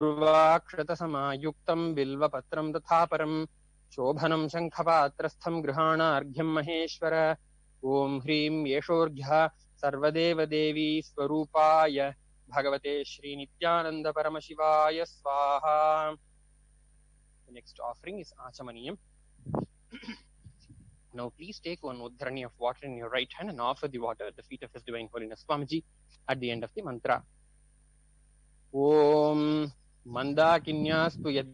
पूर्वाक्षतसमायुक्तं बिल्वपत्रं तथा परं शोभनं शङ्खपात्रस्थं गृहाणार्घ्यं महेश्वर। ॐ ह्रीं येषोऽर्घ्यः सर्वदेवदेवी स्वरूपाय भगवते श्रीनित्यानन्दपरमशिवाय स्वाहा। The next offering is Achamaniyam. Now please take one Uddharani of water in your right hand and offer the water at the feet of His Divine Holiness Swamiji at the end of the mantra. Om Mandakinyastu yad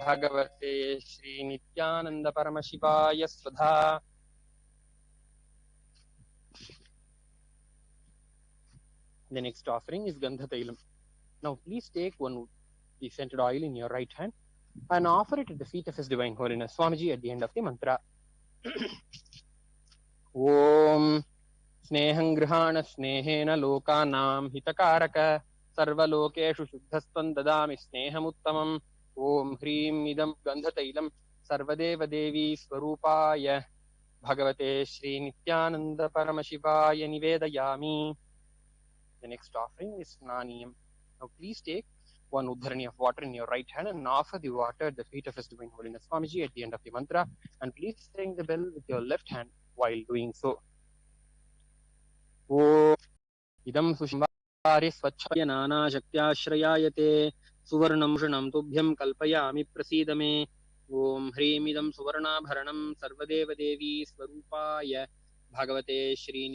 Bhagavate Shri Nityananda Paramashivaya Svadha. The next offering is Gandha Tailam. Now please take one the scented oil in your right hand and offer it at the feet of His Divine Holiness Swamiji at the end of the mantra. Om Sneham Grihana Snehena Lokanam Hitakaraka Sarvalokeshu Shuddhastan Dadami Sneham Uttamam. Om Hrim Idam Gandha Tailam Sarvadeva Devi Swarupaya Bhagavate Shri Nityananda Paramashivaya Nivedayami. The next offering is Naniyam. Now please take one Uddharani of water in your right hand and offer the water at the feet of His Divine Holiness Swamiji at the end of the mantra, and please ring the bell with your left hand while doing so. Om Idam Sushimvari Swachhaya Nana Shaktyashrayayate Suvarnam Shranam Tubhyam Kalpayami Prasidame. Om Hrim Idam Suvarnabharanam Sarvadeva Devi Swarupaya Bhagavate Shri